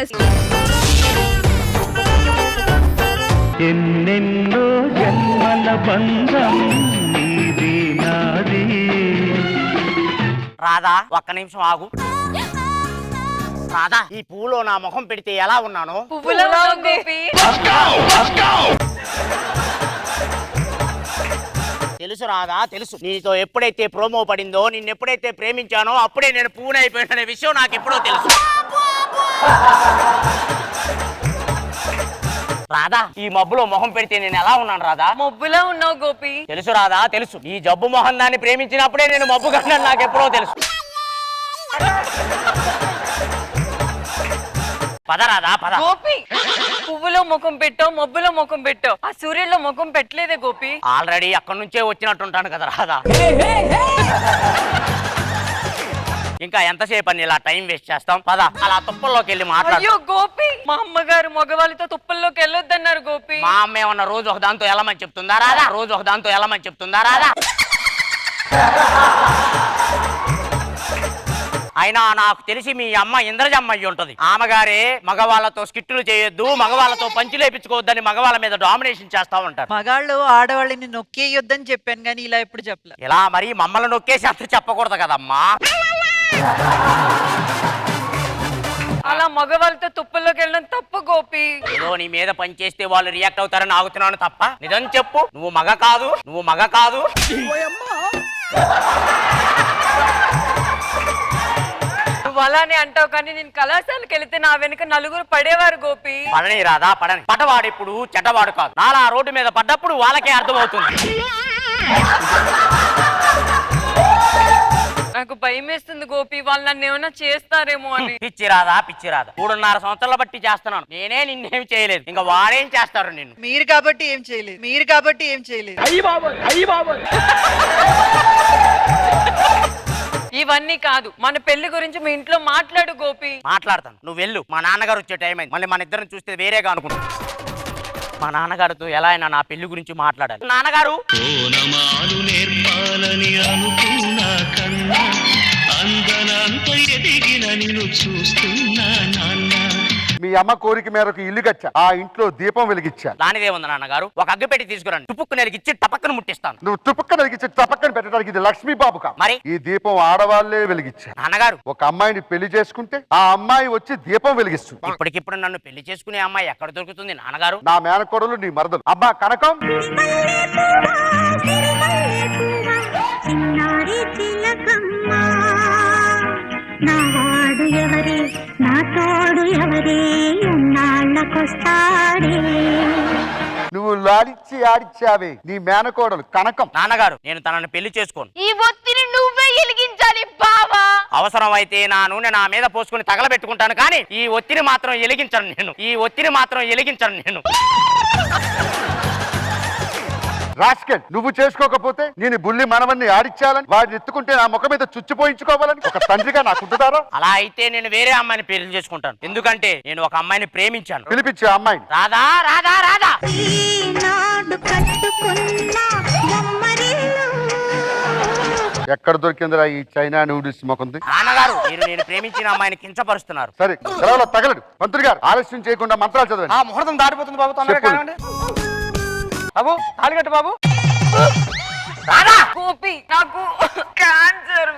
Famous. ఎన్నెన్నో జన్మల బంధం నీది నాది. రాధా ఒక్క నిమిషం ఆగు. రాధా ఈ పూలో నా ముఖం పెడితే ఎలా ఉన్నాను? తెలుసు రాధా తెలుసు. నీతో ఎప్పుడైతే ప్రోమో పడిందో, నిన్నెప్పుడైతే ప్రేమించానో అప్పుడే నేను పూనే అయిపోయిన విషయం నాకు ఎప్పుడో తెలుసు. రాధా ఈ మబ్బులో మొహం పెడితే నేను ఎలా ఉన్నాను రాధా? మబ్బులో ఉన్నావు గోపి. తెలుసు రాధా తెలుసు. ఈ జబ్బు మొహం దాన్ని ప్రేమించినప్పుడే నేను మబ్బు కన్నాను నాకు ఎప్పుడో తెలుసు. పద రాధా పద. గోపి పువ్వులో ముఖం పెట్టావు, మబ్బులో ముఖం పెట్టావు, ఆ సూర్యుల్లో ముఖం పెట్టలేదే గోపి. ఆల్రెడీ అక్కడి నుంచే వచ్చినట్టుంటాను కదా రాధా. ఇంకా ఎంతసేపు అని ఇలా టైం వేస్ట్ చేస్తాం? పద అలా తుప్పల్లోకి వెళ్ళి మాట్లాడు. అయ్యో గోపి, మా అమ్మగారు మగవాళ్ళతో తుప్పల్లోకి వెళ్ళొద్దన్నారు గోపి. మా అమ్మ ఏమన్నా రోజు ఒక దాంతో వెళ్ళమని చెప్తుందా రాధా? రోజు ఒక దాంతో వెళ్ళమని చెప్తుందా రాధా? అయినా నాకు తెలిసి మీ అమ్మ ఇంద్రజమ్మ అయ్యి ఉంటది. ఆమెగారే మగవాళ్ళతో స్కిట్టులు చేయొద్దు, మగవాళ్ళతో పంచులు వేయించుకోవద్దని మగవాళ్ళ మీద డామినేషన్ చేస్తా ఉంటారు. మగాళ్ళు ఆడవాళ్ళని నొక్కేయొద్దని చెప్పాను కానీ ఇలా ఎప్పుడు చెప్పలే. ఇలా మరి మమ్మల్ని నొక్కేసి అంత చెప్పకూడదు కదమ్మా. అలా మగవాళ్ళతో తుప్పల్లోకి వెళ్ళడం తప్పు గోపి. ఏదో నీ మీద పని చేస్తే వాళ్ళు రియాక్ట్ అవుతారని ఆగుతున్నాను తప్ప నిజం చెప్పు. నువ్వు మగ కాదు, నువ్వు మగ కాదు. నువ్వు అలానే అంటావు కానీ నేను కళాశాలకు వెళితే నా వెనుక నలుగురు పడేవారు గోపి. పడని రాదా పడని. పటవాడు ఇప్పుడు చెడ్డవాడు కాదు. నాలా రోడ్డు మీద పడ్డప్పుడు వాళ్ళకే అర్థమవుతుంది. నాకు భయం వేస్తుంది గోపి, వాళ్ళు నన్ను ఏమైనా చేస్తారేమో అని. పిచ్చి రాదా 3.5 సంవత్సరాల బట్టి చేస్తున్నాను. నేనే నిన్నేం చేయలేదు, ఇంకా వాడేం చేస్తారు నిన్ను. మీరు కాబట్టి ఏం చేయలేదు. ఇవన్నీ కాదు, మన పెళ్లి గురించి మీ ఇంట్లో మాట్లాడు గోపి. మాట్లాడతాను, నువ్వు వెళ్ళు. మా నాన్నగారు వచ్చే టైం అయింది. మళ్ళీ మన ఇద్దరం చూస్తే వేరేగా అనుకుంటాను. మా నాన్నగారితో ఎలా అయినా నా పెళ్లి గురించి మాట్లాడాలి. నాన్నగారు నేర్పాలని అనుకున్నా కన్నా అందనంత ఎదిగిన నిన్ను చూస్తున్నా నాన్న. మీ అమ్మ కోరిక మేరకు ఇల్లు కట్టా, ఆ ఇంట్లో దీపం వెలిగించా. దానిదే ఉంది నాన్నగారు. ఒక అగ్గిపెట్టి తీసుకురండి, తుప్పుకు నెలిగిచ్చి టపక్కన ముట్టిస్తాను. నువ్వు తుపక్క వెలిగించి టపక్కన పెట్టడానికి ఇది లక్ష్మీ బాబు కా. మరి ఈ దీపం ఆడవాళ్లే వెలిగించారు. నాన్నగారు ఒక అమ్మాయిని పెళ్లి చేసుకుంటే ఆ అమ్మాయి వచ్చి దీపం వెలిగిస్తుంది. ఇప్పటికిప్పుడు నన్ను పెళ్లి చేసుకునే అమ్మాయి ఎక్కడ దొరుకుతుంది నాన్నగారు? నా మేనకోడలు నీ మరదలు. అబ్బా కనకం, నావాడు ఎవరే, నా తోడు ఎవరే, ఎన్నాళ్ళకొస్తాడే. నువ్వు లాడిచ్చి ఆడిచ్చావే నీ మేనకోడలు కనకం. నాన్నగారు నేను తనని పెళ్లి చేసుకోను. ఈ ఒత్తిడి నువ్వే వెలిగించాలి బావా. అవసరం అయితే నా నూనె నా మీద పోసుకుని తగలబెట్టుకుంటాను, కానీ ఈ ఒత్తిడి మాత్రం వెలిగించను నేను. రాస్కెల్, నువ్వు చేసుకోకపోతే నేను బుల్లి మనవన్ని ఆడిచ్చాలని, వాడిని ఎత్తుకుంటే నా ముఖం మీద చుచ్చిపోయించుకోవాలని ఒక తండ్రిగా నాకుంటుందారా? అలా అయితే నేను వేరే అమ్మాయిని పెళ్లి చేసుకుంటాను. ఎందుకంటే నేను ఒక అమ్మాయిని ప్రేమించాను. పిలిపించే అమ్మాయిని. రాధా రాధా రాధా. ఎక్కడ దొరికిందిరా ఈ చైనా నూడిల్స్ ముఖంది? నాన్నగారు మీరు నేను ప్రేమించిన అమ్మాయిని కించపరుస్తున్నారు. సరే సెలవులో తగలడు. మంత్రి గారు ఆలస్యం చేయకుండా మంత్రాలు చదవండి. ఆ ముహూర్తం దాటిపోతుంది బాబు, తొందరగా కానివ్వండి. బాబు తాళికట్టు బాబు. రాధా గోపి నాకు క్యాన్సర్.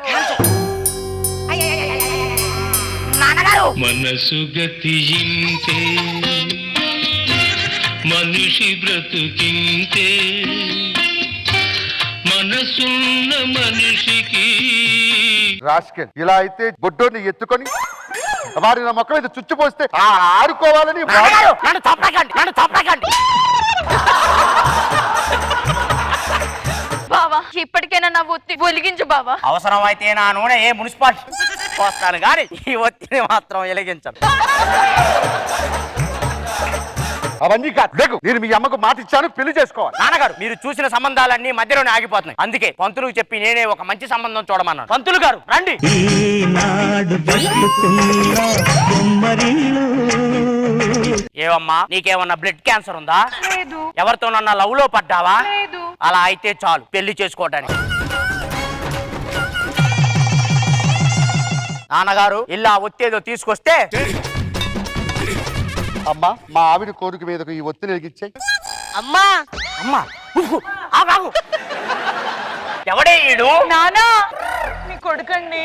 నాన్నగారు మనసు గతింతే మనిషి బ్రతుకింతే, మనసున్న మనిషికి. రాస్కెల్, ఇలా అయితే బొడ్డోని ఎత్తుకొని వారి నా మొక్క మీద చుచ్చిపోస్తే ఆడుకోవాలని. నన్ను తప్పకండి. బావా ఇప్పటికైనా నా ఒత్తి వెలిగించు బావా. అవసరం అయితే నా నూనె ఏ మున్సిపాలిటీ పోస్తాను, కానీ ఈ ఒత్తిడి మాత్రం వెలిగించను. అవన్నీ కాదు, లేకు. నేను మీ అమ్మకు మాట ఇచ్చాను, పెళ్లి చేసుకోవాలి. నాన్నగారు మీరు చూసిన సంబంధాలన్నీ మధ్యలోనే ఆగిపోతున్నాయి. అందుకే పంతులకు చెప్పి నేనే ఒక మంచి సంబంధం చూడమన్నాను. పంతులు గారు రండి. ఏవమ్మా నీకేమన్నా బ్లడ్ క్యాన్సర్ ఉందా? లేదు. ఎవరితోనన్నా లవ్ లో పడ్డావా? లేదు. అలా అయితే చాలు పెళ్లి చేసుకోవడానికి. నాన్నగారు ఇలా ఒత్తేదో తీసుకొస్తే అమ్మా మా ఆవిడ కోరిక మీదకు ఈ ఒత్తిడి వెలిగించాయి. అమ్మా అమ్మా ఉహు, ఆగు. ఎవడే ఈడు? నానా మీ కొడుకండి.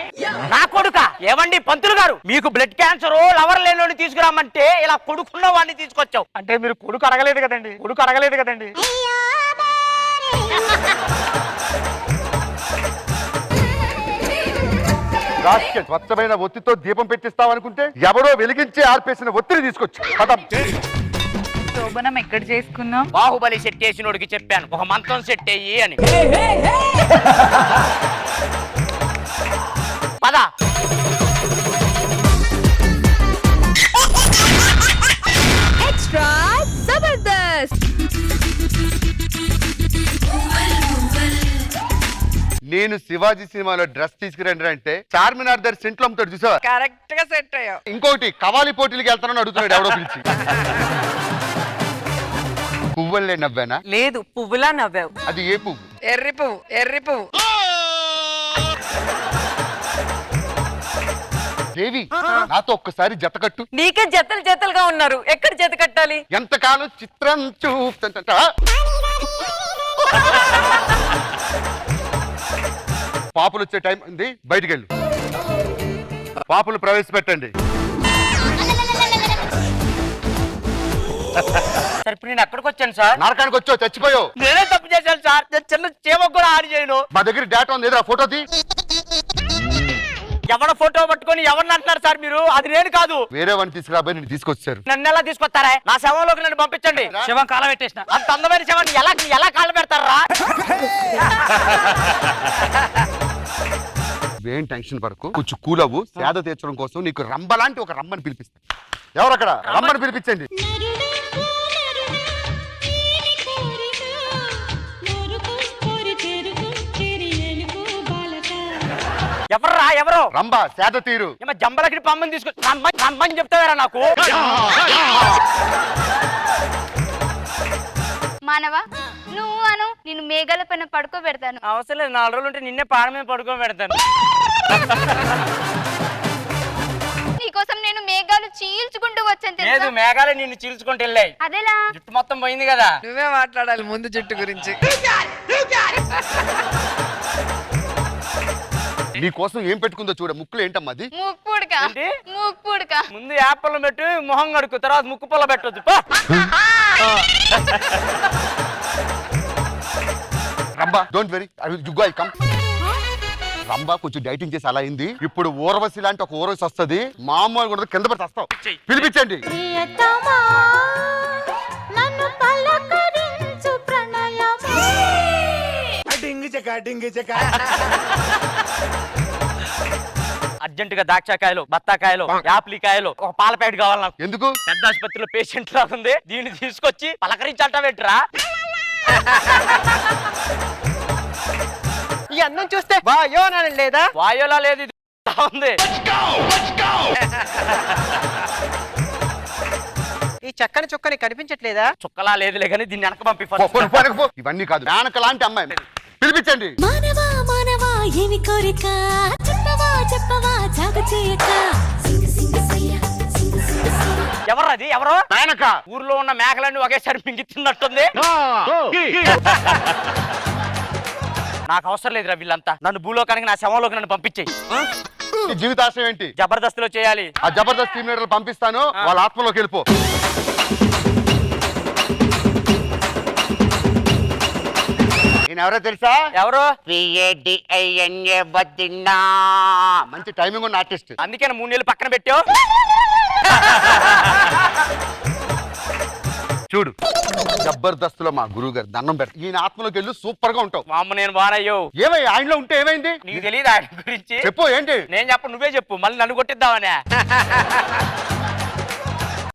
నా కొడుక? ఏమండి పంతులు గారు, మీకు బ్లడ్ క్యాన్సర్ లవర్ లేనోని తీసుకురామంటే ఇలా కొడుకున్న వాడిని తీసుకొచ్చావు. అంటే మీరు కొడుకు అడగలేదు కదండి. రాస్కెల్, స్వచ్ఛమైన ఒత్తితో దీపం పెట్టిస్తావనుకుంటే ఎవరో వెలిగించి ఆర్పేసిన ఒత్తిడి తీసుకొచ్చి పదం. శోభనం ఎక్కడ చేసుకుందాం? బాహుబలి సెట్ చేసినోడికి చెప్పాను ఒక మంత్రం సెట్ అయ్యి అని. పద. ఎక్స్ట్రా జబర్దస్త్. నేను శివాజీ సినిమాలో డ్రెస్ తీసుకురండి అంటే చార్మినార్ దగ్గర సెంట్లు అమ్ముతాడు చూసావా? కరెక్ట్ గా సెట్ అయ్యావు. ఇంకోటి కవాలి పోటీలకి వెళ్తానని అడుగుతున్నాడు ఎవడో పిలిచి. పువ్వులే నవ్వానా? లేదు పువ్వులా నవ్వావు. అది ఏ పువ్వు? ఎర్రి పువ్వు. దేవి నాతో ఒక్కసారి జత కట్టు. నీకే జతలుగా ఉన్నారు, ఎక్కడ జత కట్టాలి? ఎంతకాలం చిత్రం చూపుతుంట. పాపులు వచ్చే టైం ఉంది, బయటికి వెళ్ళు. పాపులు ప్రవేశపెట్టండి. సార్ ఇప్పుడు నేను ఎక్కడికి వచ్చాను సార్? నరకానికి వచ్చో చచ్చిపోయావు. నేనే తప్పు చేశాను సార్. నేను చిన్న చీమకు కూడా ఆడి చేయను. మా దగ్గర డేటా ఉంది, ఏదో ఫోటో తీ. ఎవడ ఫోటో పట్టుకొని ఎవరిని అంటున్నారు సార్ మీరు? అది నేను కాదు. వేరే వాడిని తీసుకురాబోయి నేను తీసుకొచ్చారు. నన్ను ఎలా తీసుకొస్తారా? నా శవంలోకి నన్ను పంపించండి. శవం కాల పెట్టేసిన అంత అందమైన శవాన్ని ఎలా కాళ్ళ పెడతారా? ఏం టెన్షన్ పడకు, కొంచెం కూల్ అవ్వు. సేద తీర్చడం కోసం నీకు రంబలాంటి ఒక రమ్మని పిలిపిస్తా. ఎవరక్కడ? రమ్మని పిలిపించండి. ఎవర్రా ఎవరు? రంబ సేద తీరు. ఏమో జంబలకి పమ్మని తీసుకొని రమ్మని చెప్తావారా నాకు? మానవా నువ్వు అను, నేను మేఘాల పైన పడుకోబెడతాను. అవసరం లేదు, 4 రోజులు ఉంటే నిన్నే పాడ మీద పడుకోబెడతాను. నీకోసం నేను మేఘాలు చీల్చుకుంటూ వచ్చాను లేదు, తెలుసా? మేఘాలే నిన్ను చీల్చుకుంటూ వెళ్ళాయి. అదేలా? జుట్టు మొత్తం పోయింది కదా. నువ్వే మాట్లాడాలి ముందు జుట్టు గురించి. నీ కోసం ఏం పెట్టుకుందో చూడ. ముక్కులు ఏంటమ్మా అది? ముక్కుపుడక. ఏంటి? ముక్కుపుడక. ముందు యాపల్లో పెట్టి మొహం కడుక్కు, తర్వాత ముక్కు పొల పెట్టొద్దు. Rumba don't very, I come. Rumba కొంచెం డైటింగ్ చేసి అలా అయింది. ఇప్పుడు ఊర్వశి లాంటి ఒక ఊర్వశి వస్తుంది. మామూలు కూడా కింద పడి వస్తావు. పిలిపించండి. అర్జెంటుగా దాక్షాకాయలు, బత్తాకాయలు, యాప్లికాయలు, ఒక పాల ప్యాకెట్ కావాలి నాకు. ఎందుకు? పెద్ద ఆసుపత్రిలో పేషెంట్ లా ఉంది, దీన్ని తీసుకొచ్చి పలకరించాట పెట్టరా? ఈ అన్నం చూస్తే వాయో అని లేదా? వాయులా లేదు, ఇది ఉంది. ఈ చక్కని చుక్కని కనిపించట్లేదా? చుక్కలా లేదులే కానీ దీన్ని వెనక పంపి పో, పో, పో, పో. ఇవన్నీ కాదు, మేనక లాంటి అమ్మాయి. పిలిపించండి. మానవా మానవా ఏమి కోరిక చెప్పవా జాగు చేయక. ఎవరు? ఎవరు? మేనక. ఊర్లో ఉన్న మేకలన్నీ ఒకేసారి మింగిస్తున్నట్టుంది. నాకు అవసరం లేదురా వీళ్ళంతా. నన్ను భూలోకానికి, నా శవంలోకి నన్ను పంపించేయి. నీ జీవితాశయం ఏంటి? జబర్దస్త్లో చేయాలి. ఆ జబర్దస్త్ టీమ్ లీడర్లు పంపిస్తాను, వాళ్ళ ఆత్మలోకి వెళ్ళిపో. నేను ఎవరో తెలుసా? ఎవరు? మంచి టైమింగ్ ఉన్న ఆర్టిస్ట్. అందుకే 3 నెలలు పక్కన పెట్టావు. చూడు, జబర్దస్త్ లో మా గురువు గారు దండం పెడతారు. ఈయన ఆత్మలోకి వెళ్ళి సూపర్ గా ఉంటావు. మా అమ్మ నేను బానయ్యో. ఏమై ఆయనలో ఉంటే ఏమైంది? నీకు తెలియదు ఆయన గురించి? చెప్పు. ఏంటి? నేను చెప్పు, నువ్వే చెప్పు, మళ్ళీ నన్ను కొట్టిద్దామనే.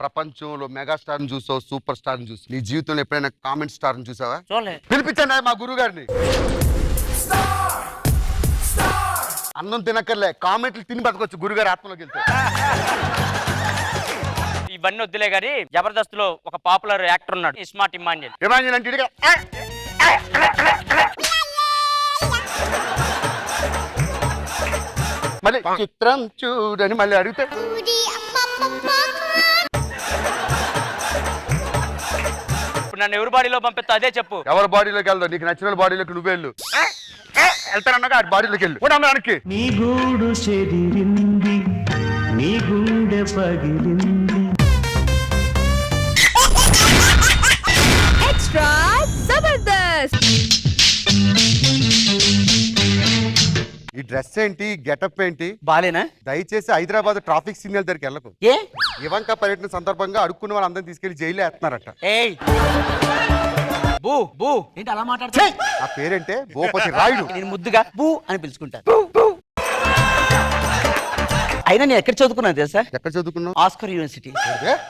ప్రపంచంలో మెగాస్టార్ ని చూసావు, సూపర్ స్టార్ ని చూసావు. నీ జీవితంలో ఎప్పుడైనా కామెంట్ స్టార్ ని చూసావా? చూడలే. పిలిపించండి మా గురువు గారిని. అన్నం తినక్కర్లే, కామెంట్లు తిని బతకొచ్చు గురుగారు ఆత్మలోకి వెళ్తే. ఇవన్నీ వద్దులే గాని జబర్దస్త్ లో ఒక పాపులర్ యాక్టర్ ఉన్నాడు, ఇస్మార్ట్ ఇమాన్యుల్. ఇమాన్యుల్ అంటే ఇడిగా. మళ్ళీ చిత్రం చూడని మళ్ళీ అడిగితే నన్ను ఎవరి బాడీలో పంపిస్తా అదే చెప్పు. ఎవరి బాడీలోకి వెళ్దావు? నీకు నచ్చిన బాడీలోకి నువ్వు వెళ్ళు. వెళ్తానన్నాగా ఆ బాడీలోకి వెళ్ళు. కూడా దానికి నీ గూడు చెదిరింది, నీ గుండె పగిలింది. ఎక్స్ట్రా జబర్దస్త్. ఈ డ్రెస్ ఏంటి, గెటప్ ఏంటి? బాలేనా? దయచేసి హైదరాబాద్ ట్రాఫిక్ సిగ్నల్ దగ్గరికి వెళ్ళకు. ఏ ఇవంక పర్యటన సందర్భంగా అడుక్కున్న వాళ్ళందరినీ తీసుకెళ్లి జైల్లో వేస్తున్నారట. ఏయ్ బూ బూ ఏంటి అలా మాట్లాడుతా? ఆ పేరేంటే భూపతి రాయుడు. నేను ముద్దుగా బూ అని పిలుచుకుంటాను. అయినా నేను ఎక్కడ చదువుకున్నాను తెలుసా? ఎక్కడ చదువుకున్నావు? Oscar university.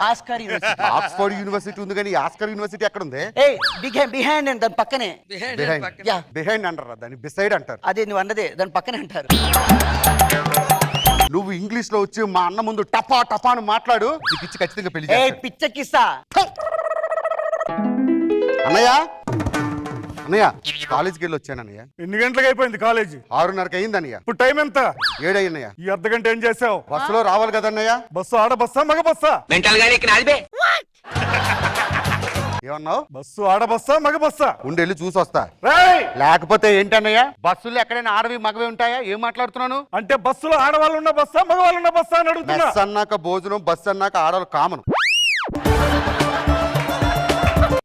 Oscar university. Oxford university ఉంది కానీ ఆస్కర్ యూనివర్సిటీ ఎక్కడ ఉంది? ఏయ్ బిహైండ్ అండ్ దాని పక్కనే. యా బిహైండ్ అంటారా దాన్ని? బిసైడ్ అంటారు. అదే నువ్వు అన్నదే దాని పక్కనే అంటారు. నువ్వు ఇంగ్లీష్ లో వచ్చి మా అన్న ముందు టపా టపా అని మాట్లాడు, నీకు ఇచ్చి ఖచ్చితంగా పెళ్లి ఏయ్ చేస్తాను. పిచ్చకిస్తా. అన్నయ్య అన్నయ్య కాలేజీకి వెళ్ళి వచ్చాను అన్నయ్య. ఎన్ని గంటలకు అయిపోయింది కాలేజీ? 6:30 అయింది అన్నయ్య. ఇప్పుడు టైం ఎంత? 7 అయ్యన్నయ్య. ఈ అర్ధ గంట ఏం చేసావు? బస్సులో రావాలి కదన్నయ్య. బస్సు ఆడ బస్సా మగ బస్సా? ఏమన్నావు? బస్సు ఆడ బస్సా మగ బస్సా? ఉండెళ్ళి చూసి వస్తా. రేయ్! లేకపోతే ఏంటన్నయ్య, బస్సులు ఎక్కడైనా ఆడవి మగవి ఉంటాయా? ఏం మాట్లాడుతున్నాను? అంటే బస్సులో ఆడవాళ్ళు ఉన్న బస్సా మగవాళ్ళు ఉన్న బస్సా అని అడుగుతున్నా. బస్ అన్నాక భోజనం, బస్సు అన్నాక ఆడవాళ్ళు కామన్.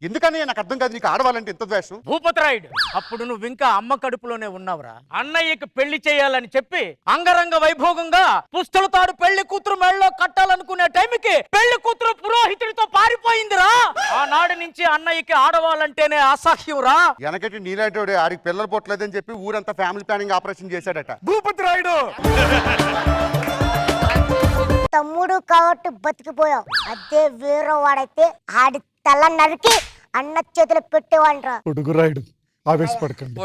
ఎందుకని నాకు అర్థం కాదు, నీకు ఆడవాళ్ళంటే ఎంత ద్వేషం? భూపతిరాయుడు అప్పుడు నువ్వు ఇంకా అమ్మ కడుపులోనే ఉన్నావురా. అన్నయ్యకి పెళ్లి చేయాలని చెప్పి అంగరంగ వైభోగంగా పుస్తల తాడు పెళ్లి కూతురు మెళ్ళలో కట్టాలనుకునే టైంకి పెళ్లి కూతురు పురోహితుడితో పారిపోయిందిరా. ఆనాడు నుంచి అన్నయ్యకి ఆడవాళ్ళంటేనే అసహ్యం రా. వెనకటి నీలాంటి ఆడికి పిల్లలు పుట్టలేదని చెప్పి ఊరంతా ఫ్యామిలీ ప్లానింగ్ ఆపరేషన్ చేశాడట. భూపతి రాయుడు తమ్ముడు కాబట్టి బతికిపోయావు. అదే వేరే వాడైతే ఆడి తల నరికి అన్న చేతులు పెట్టేవాళ్ళరా. పొడుగు రాయుడు ఆవేశపడకండి.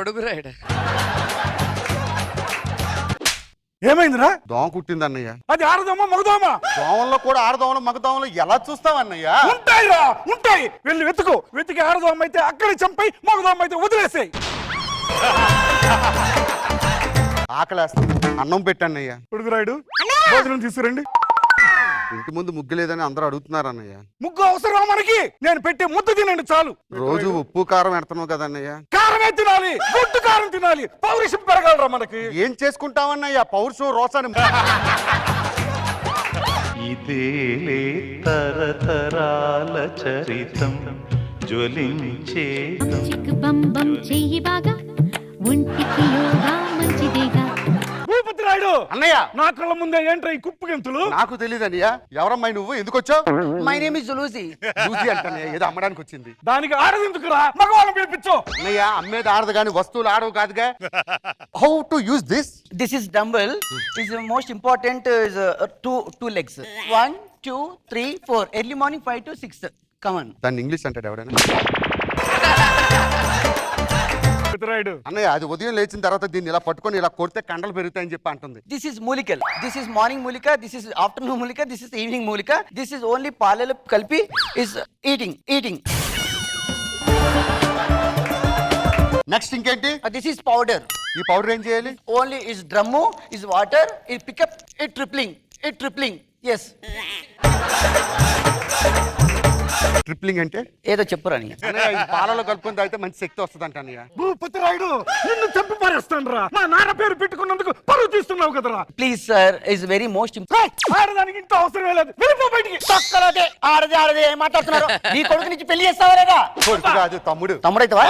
ఏమైందిరా? దోమ కుట్టింది అన్నయ్య. అది ఆడదోమా మగదోమా? దోమల్లో కూడా ఆడదోమలు మగదోమలు ఎలా చూస్తావన్నయ్య? ఉంటాయిరా ఉంటాయి. వెళ్ళి వెతుకు. వెతికి ఆడదోమ అయితే అక్కడే చంపై, మగదోమ అయితే వదిలేసాయి. ఆకలేస్తుంది, అన్నం పెట్టన్నయ్య. పొడుగు రాయుడు భోజనం తీసుకురండి. ఇంటి ముందు ముగ్గు లేదని అందరూ అడుగుతున్నారు అన్నయ్య. ముగ్గు అవసరమా మనకి? నేను పెట్టే ముద్ద తినండి చాలు. రోజు ఉప్పు కారం ఎడుతున్నావు కదన్నయ్య. కారమే తినాలి, గుడ్డు కారం తినాలి. పౌరుషం పెరగలరా మనకి? ఏం చేసుకుంటావన్నయ్య పౌరుషం రోసాని? ఇదేలే తరతరాల చరితం జ్వలించే చిక్ బం బం చెయ్యి బాగా ఒంటికి యోగా మంచిదేగా. భూపతి రాయుడు అన్నయ్య నా కళ్ళ ముందే ఏంట్రా ఈ కుప్పు గెంతులు? నాకు తెలియదు అన్నయ్య. ఎవరమ్మాయి నువ్వు? ఎందుకు వచ్చావు? My name is Lucy. లూజీ అంటన్నయ్య, ఏదో అమ్మడానికి వచ్చింది. దానికి ఆడదెందుకురా? మగవాళ్ళని పిలిపించు. అన్నయ్య అమ్మేది ఆడదు కానీ వస్తువులు ఆడవు కాదుగా. How to use this? This is dumbbell. Is the most important is two legs. 1, 2, 3, 4. Early morning 5 to 6. Come on. దాన్ని ఇంగ్లీష్ అంటాడు ఎవడైనా? భూపతి రాయుడు అన్నయ్య అది ఉదయం లేచిన తర్వాత దీన్ని ఇలా పట్టుకొని ఇలా కొడితే కండలు పెరుగుతాయని చెప్పి అంటుంది. This is మూలికల్. This is morning Mulika. This is afternoon Mulika. This is evening Mulika. This is only పాలలు కలిపి is eating. నెక్స్ట్ ఇంకేంటి? This is powder. ఈ పౌడర్ ఏం చేయాలి? Only is drum, is water, is pick up, it tripling. Yes. Tripling అంటే ఏదో చెప్పురా నీ. అన్నయ్య ఇది పాలలో కలుపుకొని తాగితే మంచి శక్తి వస్తుంది అంట అన్నయ్య. భూపతి రాయుడు నిన్ను చంపి పారేస్తాను రా. మా నాన్న పేరు పెట్టుకున్నందుకు పరువు తీస్తున్నావు కదరా. Please sir, is very most important. ఆడదానికి ఇంత అవసరమే లేదు. వెళ్ళిపో బయటికి. తొక్కలదే ఆడదే ఏం మాట్లాడుతున్నారు? నీ కొడుకు నుంచి పెళ్లి చేస్తావా లేదా? కొడుకు కాదు తమ్ముడు. తమ్ముడైతవా?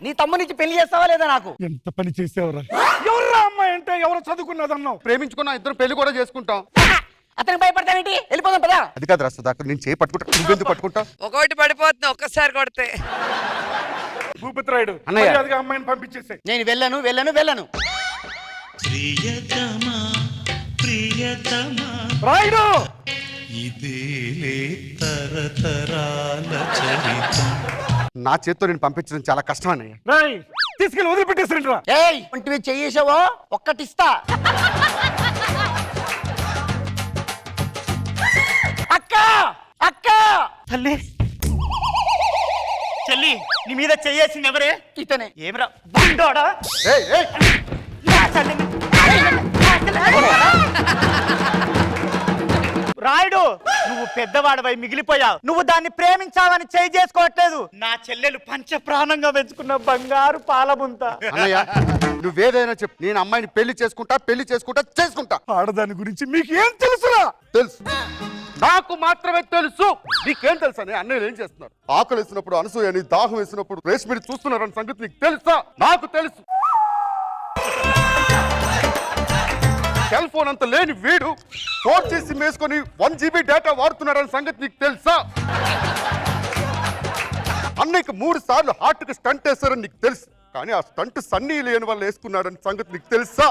నీ తమ్ముడి నుంచి పెళ్లి చేస్తావా లేదా నాకు? ఎంత పని చేసావురా? ఎవర్రా అమ్మాయి అంటే ఎవరు చదువుకున్నదన్నావు? ప్రేమించుకున్నా ఇద్దరు పెళ్లి కూడా చేసుకుంటాం. అతనికి భయపడతావేంటి? వెళ్ళిపోదాం పదా. అది కాదు రాస్తా దాకా నేను చేయి పట్టుకుంటా. నువ్వెందుకు పట్టుకుంటా? ఒకటి పడిపోతుంది ఒక్కసారి కొడితే. భూపతి రాయుడు అన్నయ్య. మర్యాదగా అమ్మాయిని పంపించేసాయి. నేను వెళ్ళను. ప్రియతమా రాయుడు ఇదేలే తరతరాల చరితం. నా చేత్తో నేను పంపించడం చాలా కష్టం అన్నయ్య. రాయ్ తీసుకెళ్ళి వదిలిపెట్టేసారంట్రా. ఏయ్ ఒంటివి చెయ్యేసావో ఒక్కటిస్తా. అక్క తల్లి చెల్లి నీ మీద చెయ్యేసింది ఎవరే? ఇతనే. ఏమిరా బండోడా? ఏయ్, ఏయ్. రాయుడు నువ్వు పెద్దవాడవై మిగిలిపోయావు. నువ్వు దాన్ని ప్రేమించావని చేయి చేసుకోవట్లేదు. నా చెల్లెలు పంచ ప్రాణంగా పెంచుకున్న బంగారు పాలబుంత. అన్నయ్య నువ్వేదైనా చెప్పు, నేను అమ్మాయిని పెళ్లి చేసుకుంటా. ఆడదాని గురించి మీకు ఏం తెలుసురా? తెలుసు, నాకు మాత్రమే తెలుసు. నీకేం తెలుసా? అన్నయ్యలు ఏం చేస్తున్నారు? ఆకలి వేసినప్పుడు అనసూయని, దాహం వేసినప్పుడు రేష్మిని చూస్తున్నారన్న సంగతి నీకు తెలుసా? నాకు తెలుసు. సెల్ ఫోన్ అంత లేని వీడు ఫోన్ చేసి వేసుకొని 1 GB డేటా వాడుతున్నారన్న సంగతి నీకు తెలుసా? అన్నయ్యకి 3 సార్లు హార్ట్కి స్టంట్ వేస్తారని నీకు తెలుసు, కానీ ఆ స్టంట్ సన్నీ లేని వాళ్ళు వేసుకున్నాడని సంగతి నీకు తెలుసా?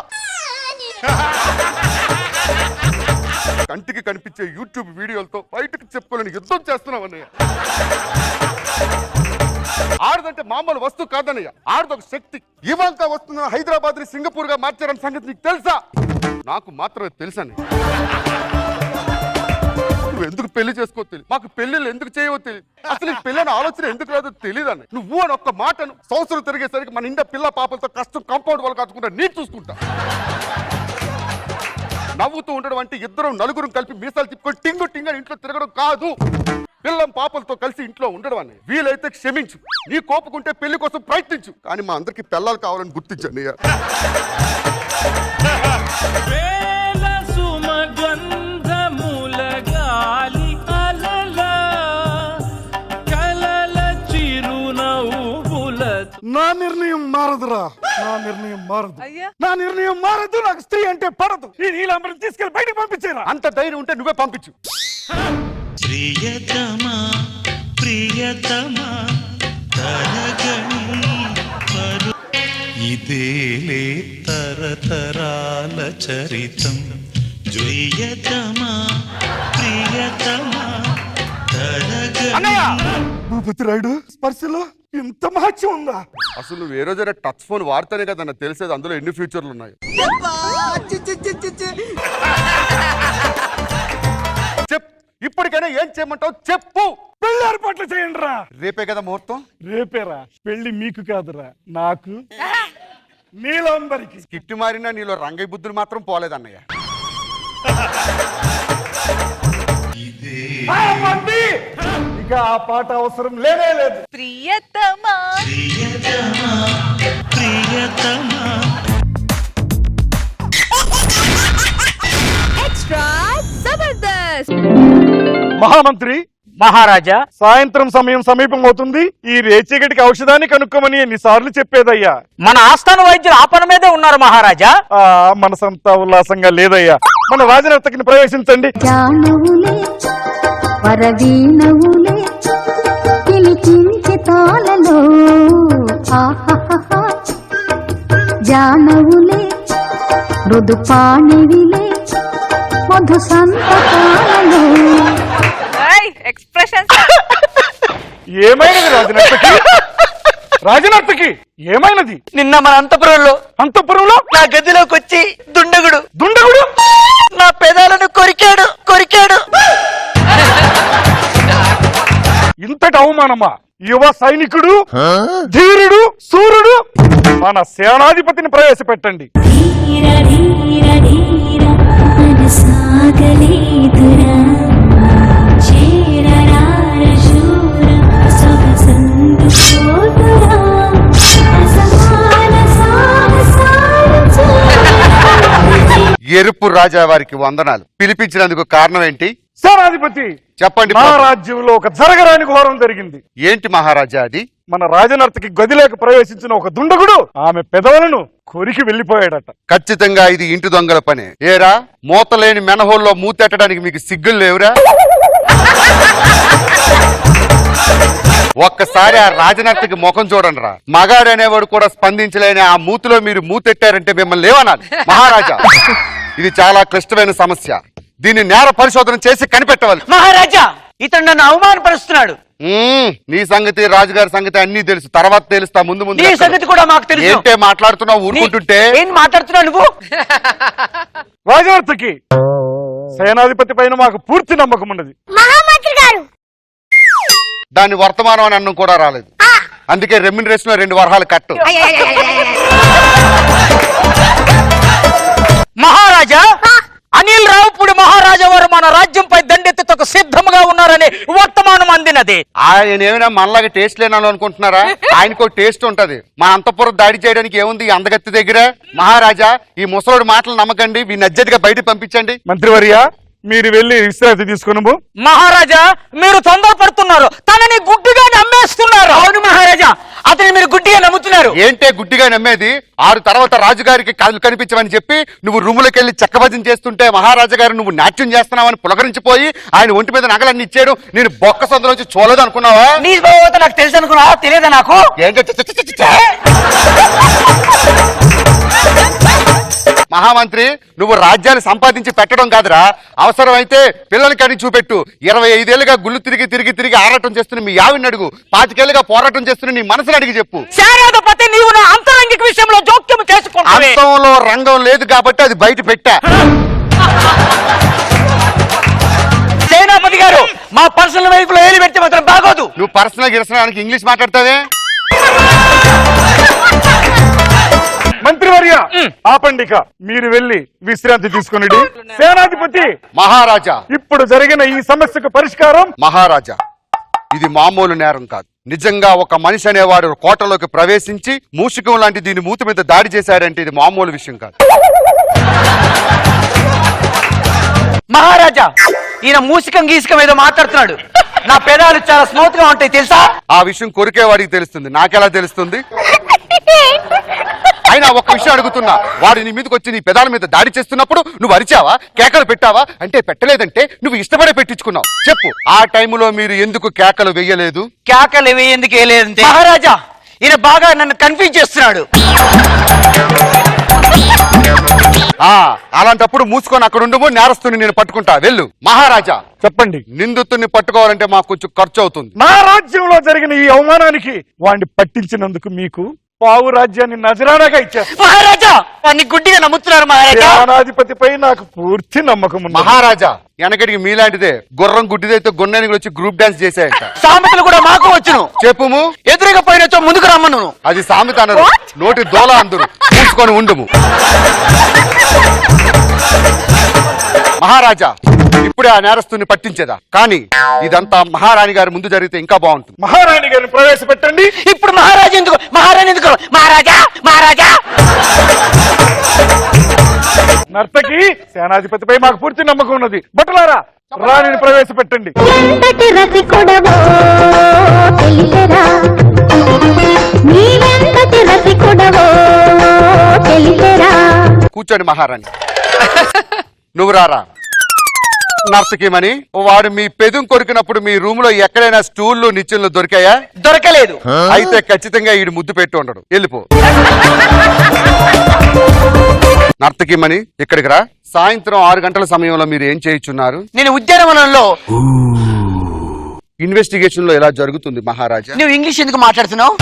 కంటికి కనిపించే యూట్యూబ్ వీడియోలతో బయటకు చెప్పుకోలేని యుద్ధం చేస్తున్నావు అన్నయ్య. ఆడదంటే మామూలు వస్తువు కాదన్నయ్య, ఆడదొక శక్తి. ఇవంతా వస్తున్న హైదరాబాద్ ని సింగపూర్ గా మార్చారని సంగతి నీకు తెలుసా? నాకు మాత్రమే తెలుసన్నయ్య. నువ్వు ఎందుకు పెళ్లి చేసుకో తెలియదు, మాకు పెళ్లిళ్ళు ఎందుకు చేయవో తెలియదు, అసలు ఈ పెళ్ళని ఆలోచన ఎందుకు రాదో తెలియదు అన్న. నువ్వు అని ఒక్క మాటను సంవత్సరం తిరిగేసరికి మన ఇంట్లో పిల్ల పాపలతో కష్టం కాంపౌండ్ వాళ్ళు కాచుకుంటా నేను చూసుకుంటా. నవ్వుతూ ఉండడం అంటే ఇద్దరు నలుగురు కలిపి మీసాలు తిప్పుకొని టింగు టింగ్ అని ఇంట్లో తిరగడం కాదు. పిల్లం పాపలతో కలిసి ఇంట్లో ఉండడం అన్నయ్య. వీలైతే క్షమించు, నీ కోపుకుంటే పెళ్లి కోసం ప్రయత్నించు, కానీ మా అందరికి పిల్లలు కావాలని గుర్తించండి. నా నిర్ణయం మారదురా, నా నిర్ణయం మారదు. నా నిర్ణయం మారదు. నాకు స్త్రీ అంటే పడదు. ఈ నీలాంబరం తీసుకెళ్లి బయటకు పంపించేరా. అంత ధైర్యం ఉంటే నువ్వే పంపించు. ప్రియతమా ప్రియతమా తరగని ఇదేలే తరతరాల చరితం. ప్రియతమా ప్రియతమా తరగని. భూపతిరాయుడు స్పర్శలో ఇంత మహత్యం ఉందా? అసలు నువ్వు ఏ రోజైనా టచ్ ఫోన్ వాడితేనే కదా నాకు తెలిసేది అందులో ఎన్ని ఫీచర్లు ఉన్నాయి. చెప్పు, ఇప్పటికైనా ఏం చేయమంటావు చెప్పు. పెళ్లి ఏర్పాట్లు చేయండి రా. రేపే కదా ముహూర్తం? రేపేరా. పెళ్లి మీకు కాదురా, నాకు నీలాంబరికి. కిట్టి మారినా నీలో రంగయ్య బుద్ధులు మాత్రం పోలేదన్నయ్య. ఇక ఆ పాట అవసరం లేనే లేదు. ప్రియతమా ప్రియతమా ప్రియతమా. ఎక్స్ట్రా జబర్దస్త్. మహామంత్రి మహారాజా, సాయంత్రం సమయం సమీపం అవుతుంది. ఈ రేచీగటికి ఔషధాన్ని కనుక్కోమని ఎన్నిసార్లు చెప్పేదయ్యా. మన ఆస్థాన వైద్యులు ఆ పని మీదే ఉన్నారు మహారాజా. మనసంతా ఉల్లాసంగా లేదయ్యా. మన రాజనర్తకిని ప్రవేశించండి. జానవులే వరవీణవులే పిలిచించి తాళలో ఆహాహా జానవులే మృదుపాణివిలే మధు సంతకాలలో. ఎక్స్ప్రెషన్స్. ఏమైనది రాజనర్తకి? రాజనర్తకి ఏమైనది? నిన్న మన అంతపురంలో నా గదిలోకి వచ్చి దుండగుడు నా పెదాలను కొరికాడు. ఇంతటి అవమానమా? యువ సైనికుడు, ధీరుడు, సూర్యుడు మన సేనాధిపతిని ప్రవేశపెట్టండి. ధీర ధీర ధీర మనసాగలేదురా చేరరార శూర సొగసందు సోదరా అసమాన సాహసాలు ఎరుపు రాజా వారికి వందనాలు. పిలిపించినందుకు కారణం ఏంటి? సేనాధిపతి చెప్పండి. మా రాజ్యంలో ఒక జరగరాని ఘోరం జరిగింది. ఏంటి మహారాజా అది? మన రాజనర్తకి గదిలోకి ప్రవేశించిన ఒక దుండగుడు ఆమె పెదవులను కొరికి వెళ్లిపోయాడట. ఖచ్చితంగా ఇది ఇంటి దొంగల పనే. ఏరా, మూతలేని మెనహోల్లో మూతెట్టడానికి మీకు సిగ్గులు లేవురా? ఒక్కసారి ఆ రాజనర్తకి ముఖం చూడండి రా. మగాడనేవాడు కూడా స్పందించలేని ఆ మూతిలో మీరు మూతెట్టారంటే మిమ్మల్ని లేవనాలి. మహారాజా, ఇది చాలా క్లిష్టమైన సమస్య. దీన్ని నేర పరిశోధన చేసి కనిపెట్టవాలి. మహారాజా, ఇతను నన్ను అవమానపరుస్తున్నాడు. నీ సంగతి, రాజుగారి సంగతి అన్ని తెలుసు. తర్వాత తెలుస్తా. ముందు నీ సంగతి కూడా మాకు తెలుసు. ఏంటే మాట్లాడుతున్నావు ఊరుకుంటుంటే? ఏం మాట్లాడుతున్నావు నువ్వు? రాజనర్తకి సేనాధిపతి పైన మాకు పూర్తి నమ్మకం ఉన్నది. మహామంత్రి గారు, దాని వర్తమానం అని అన్నం కూడా రాలేదు. అందుకే రెమ్యునరేషన్ లో 2 వరహాలు కట్టు. మహారాజా, అనిల్ రావుపూడి మహారాజా వారు మన రాజ్యంపై దండెత్తుటకు సిద్ధంగా ఉన్నారని వర్తమానం అందినది. ఆయన ఏమైనా మనలాగా టేస్ట్ లేనాను అనుకుంటున్నారా? ఆయనకు టేస్ట్ ఉంటది. మా అంతఃపురం దాడి చేయడానికి ఏముంది ఈ అందగత్తి దగ్గర? మహారాజా, ఈ ముసలోడు మాటలు నమ్మకండి, వీడిని అర్జెంట్గా బయటకు పంపించండి. మంత్రివర్య, మీరు వెళ్ళి విశ్రాంతి తీసుకున్నాము. మహారాజా, మీరు తొందరపడుతున్నారు. తనని గుడ్డిగా నమ్మేస్తున్నారు. అవును మహారాజా, అతని మీరు గుడ్డిగా నమ్ముతున్నారు. ఏంటే గుడ్డిగా నమ్మేది? 6 తర్వాత రాజుగారికి కళ్ళు కనిపించమని చెప్పి నువ్వు రూములోకి వెళ్ళి చెక్కభజన చేస్తుంటే మహారాజా గారు నువ్వు నాట్యం చేస్తున్నావని పులకరించిపోయి ఆయన ఒంటి మీద నగలన్నీ ఇచ్చాడు. నేను బొక్క సొంతలోంచి చూడలేదు అనుకున్నావా? నీ బావతో నాకు తెలుసు అనుకున్నావా? తెలియదా నాకు? మహామంత్రి, నువ్వు రాజ్యాన్ని సంపాదించి పెట్టడం కాదురా, అవసరమైతే పిల్లలకి అని చూపెట్టు. 25 ఏళ్ళుగా గుళ్ళు తిరిగి తిరిగి తిరిగి ఆరాటం చేస్తున్న మీ ఆవిని అడుగు. 25 ఏళ్ళుగా పోరాటం చేస్తున్న నీ మనసుని అడిగి చెప్పు. శారదపతి, నీవు నా అంతరంగిక విషయంలో జోక్యం చేసుకుంటావు. అంతంలో రంగం లేదు కాబట్టి అది బయట పెట్టా. సేనాపతి గారు, మా పర్సనల్ వైఫ్ లో ఏలి పెడితే మాత్రం బాగోదు. నువ్వు పర్సనల్ గిరసనానికి ఇంగ్లీష్ మాట్లాడతావే? మంత్రివర్య, ఆపండిక. మీరు వెళ్ళి విశ్రాంతి తీసుకుని. సేనాధిపతి మహారాజా, ఇప్పుడు జరిగిన ఈ సమస్యకు పరిష్కారం. మహారాజా, ఇది మామూలు నేరం కాదు. నిజంగా ఒక మనిషి అనేవాడు కోటలోకి ప్రవేశించి మూషికం లాంటి దీని మూతి మీద దాడి చేశాడంటే ఇది మామూలు విషయం కాదు. మహారాజా, ఈయన మూసికం గీసికం ఏదో మాట్లాడుతున్నాడు. నా పెదాలు చాలా స్మూత్ గా ఉంటాయి తెలుసా? ఆ విషయం కొరికేవాడికి తెలుస్తుంది, నాకెలా తెలుస్తుంది? అయినా ఒక విషయం అడుగుతున్నా, వాడు నీ మీదకి వచ్చి నీ పెదాల మీద దాడి చేస్తున్నప్పుడు నువ్వు అరిచావా, కేకలు పెట్టావా? అంటే పెట్టలేదంటే నువ్వు ఇష్టపడే పెట్టించుకున్నావు. చెప్పు, ఆ టైములో మీరు ఎందుకు కేకలు వెయ్యలేదు? కేకలు ఎందుకు వేయలేదంటే, మహారాజా ఈయన బాగా నన్ను కన్ఫ్యూజ్ చేస్తున్నాడు. అలాంటప్పుడు మూసుకొని అక్కడ ఉండవు, నేరస్తుని నేను పట్టుకుంటా. వెళ్ళు. మహారాజా, చెప్పండి. నిందితుడిని పట్టుకోవాలంటే మాకు కొంచెం ఖర్చు అవుతుంది. నా రాజ్యంలో జరిగిన ఈ అవమానానికి వాడిని పట్టించినందుకు మీకు పావు రాజ్యాన్ని నజరానాగా ఇచ్చారు. మహారాజా, వాడిని గుడ్డిగా నమ్ముతున్నారు మహారాజా. సేనాధిపతిపై నాకు పూర్తి నమ్మకం ఉంది. మహారాజా, వెనకడికి మీలాంటిదే గుర్రం గుడ్డిదైతే గుర్రానికి వచ్చి గ్రూప్ డాన్స్ చేశాయంట. సామెతలు కూడా మాకు వచ్చును. చెప్పుము. ఎదురుగా పోయినచో ముందుకు రమ్మను. అది సామెత అనరు, నోటి దోల అందరు. చూసుకొని ఉండుము. మహారాజా, ఇప్పుడే ఆ నేరస్తుని పట్టించేదా, కానీ ఇదంతా మహారాణి గారి ముందు జరిగితే ఇంకా బాగుంటుంది. మహారాణి గారిని ప్రవేశపెట్టండి. ఇప్పుడు మహారాజా ఎందుకు? మహారాణి ఎందుకు? మహారాజా, మహారాజా. నర్తకి, సేనాధిపతిపై మాకు పూర్తి నమ్మకం ఉన్నది. భటులారా, రాణిని ప్రవేశపెట్టండి. ఎంతటి రసికుడవో తెలియరా, నీవెంతటి రసికుడవో తెలియరా. కూర్చోండి మహారాణి. నువ్వు రారా. నర్తకిమని, వాడు మీ పెదం కొరికినప్పుడు మీ రూమ్ లో ఎక్కడైనా స్టూళ్ళు నిచ్చెనలు దొరికాయా? దొరకలేదు. అయితే ఖచ్చితంగా ఈడు ముద్దు పెట్టి ఉండడు. వెళ్ళిపో. నర్తకిమని, ఇక్కడికి రా. సాయంత్రం 6 గంటల సమయంలో మీరు ఏం చేయించున్నారు? నేను ఉద్యానవనంలో. ఇన్వెస్టిగేషన్ లో ఎలా జరుగుతుంది మహారాజా? నువ్వు ఇంగ్లీష్ ఎందుకు మాట్లాడుతున్నావు?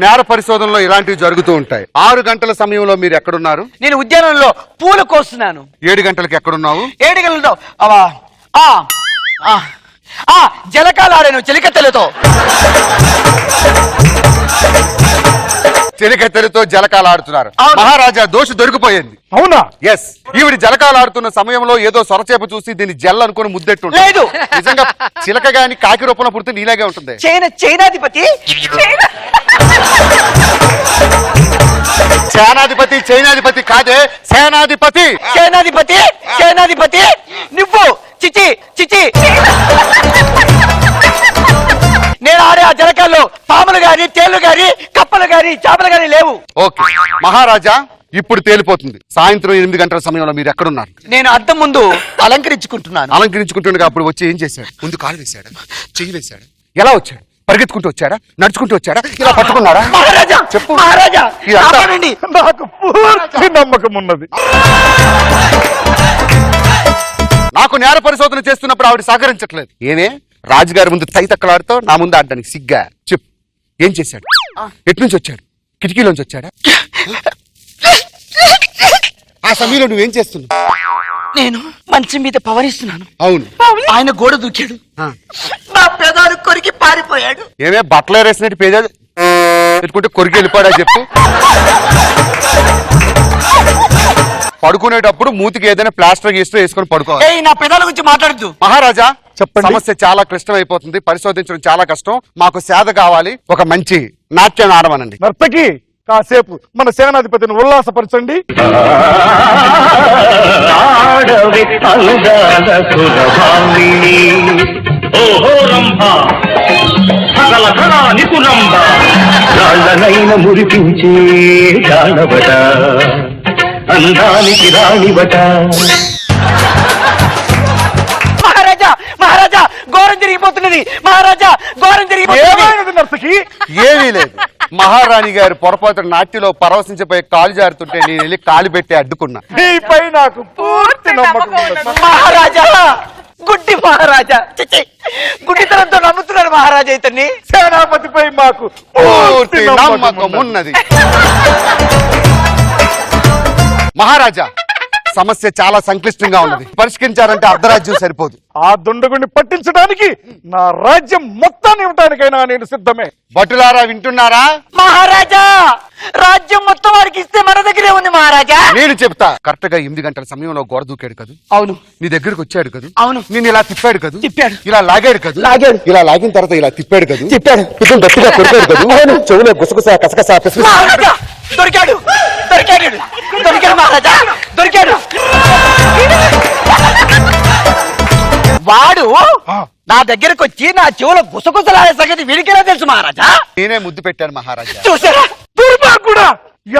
నేర పరిశోధనలో ఇలాంటివి జరుగుతూ ఉంటాయి. 6 గంటల సమయంలో మీరు ఎక్కడున్నారు? నేను ఉద్యానంలో పూలు కోస్తున్నాను. 7 గంటలకు ఎక్కడున్నావు? 7 గంటలతో జలకాలాడాను చెలికత్తెలతో. చెలికత్తెలతో జలకాలు ఆడుతున్నారు. అవును. మహారాజా, దోషి దొరికిపోయింది. అవునా? ఎస్. ఈవిడ జలకాలు ఆడుతున్న సమయంలో ఏదో సొరచేప చూసి దీన్ని జల్ అనుకుని ముద్దెట్టు. లేదు. నిజంగా చిలక గాని కాకి రూపంలో పుడితే నీలాగే ఉంటుంది. చైనాధిపతి సేనాధిపతి చైనాధిపతి కాదే, సేనాధిపతి. సేనాధిపతి నువ్వు. చిచి చిచి. నేను ఆడే ఆ జలకాల్లో పాములు గాని, తేళ్లు గాని, కప్పలు గాని, చేపలు గాని లేవు. ఓకే మహారాజా, ఇప్పుడు తేలిపోతుంది. సాయంత్రం 8 గంటల సమయంలో మీరు ఎక్కడున్నారు? నేను అద్దం ముందు అలంకరించుకుంటున్నాను. అలంకరించుకుంటుండగా అప్పుడు వచ్చి ఏం చేశాడు? ముందు కాలు వేశాడా, చెయ్యి వేశాడా, ఎలా వచ్చాడు? పరిగెత్తుకుంటూ వచ్చాడా, నడుచుకుంటూ వచ్చాడా, ఇలా పట్టుకున్నాడా? మహారాజా, చెప్పు మహారాజా, ఇదంతా- కాపాడండి. నాకు పూర్తి నమ్మకం ఉన్నది. నాకు నేర పరిశోధన చేస్తున్నప్పుడు ఆవిడ సహకరించట్లేదు. ఏమే రాజుగారి ముందు తైతక్కలాడుతో నా ముందు ఆడడానికి సిగ్గా? చెప్పు, ఏం చేశాడు? ఎట్నుంచి వచ్చాడు? కిటికీలోంచి వచ్చాడా? ఆ సమయంలో నువ్వేం చేస్తున్నావు? నేను మంచం మీద పవనిస్తున్నాను. అవును. ఆయన గోడ దూకాడు. నా పెదాలు కొరికి పారిపోయాడు. ఏమే బట్టలు వేసినట్టు పేదాలు పెట్టుకుంటే కొరికి వెళ్ళిపోయాడా? చెప్పు. పడుకునేటప్పుడు మూతికి ఏదైనా ప్లాస్టర్ గీస్టర్ వేసుకొని పడుకోవాలి. ఏయ్ నా పెదాల గురించి మాట్లాడద్దు. మహారాజా చెప్పండి. సమస్య చాలా క్లిష్టమైపోతుంది, పరిశోధించడం చాలా కష్టం. మాకు సేద కావాలి, ఒక మంచి నాట్యం ఆడమనండి. నర్తకి కాసేపు మన సేనాధిపతిని ఉల్లాసపరచండి. ఆడవి అందాల సురభామిని ఓహో రంభ సకలకళా నిపుణంబ రాళ్ళనైన మురిపించే జానవట అందానికి రాణివట. మహారాజా మహారాజా ఘోరం జరిగిపోతున్నది. మహారాజా ఘోరం జరిగిపోతున్నది. ఏమైనది నర్తకి? ఏమీ లేదు, మహారాణి గారు పొరపాటు నాట్యంలో పరవశించిపోయి కాలు జారుతుంటే నేను వెళ్ళి కాలు పెట్టి అడ్డుకున్నా. నీపై నాకు పూర్తి నమ్మకం ఉన్నది. మహారాజా గుడ్డి మహారాజా చిచి, గుడ్డితనంతో నమ్ముతున్నాడు మహారాజా ఇతన్ని. సేనాపతిపై మాకు పూర్తి నమ్మకం ఉన్నది. మహారాజా సమస్య చాలా సంక్లిష్టంగా ఉన్నది, పరిష్కరించారంటే అర్ధరాజ్యం సరిపోదు. ఆ దుండగుడిని పట్టించడానికి నా రాజ్యం మొత్తాన్ని ఇవ్వడానికైనా నేను సిద్ధమే. భటులారా వింటున్నారా? మహారాజా రాజ్యం మొత్తం వాడికి ఇస్తే మన దగ్గరే ఉంది మహారాజా. నేను చెప్తా. కరెక్ట్ గా 8 గంటల సమయంలో గోడ దూకాడు కదా, అవును. నీ దగ్గరకు వచ్చాడు కదా, అవును. నేను ఇలా తిప్పాడు కదా, తిప్పాడు. ఇలా లాగాడు కదా, లాగాడు. ఇలా లాగిన తర్వాత ఇలా తిప్పాడు కదా, తిప్పాడు. ఇతను గట్టిగా కొరికాడు కదా, చెవులో గుసగుస కసకస పిసపిస. మహారాజా దొరికాడు దొరికాడు దొరికాడు మహారాజా దొరికాడు. వాడు నా దగ్గరకు వచ్చి నా చెవులో గుసగుసలాడే సంగతి వీడికేలా తెలుసు మహారాజా? నేనే ముద్దు పెట్టాను మహారాజా. చూసారా? దుర్మార్గుడా,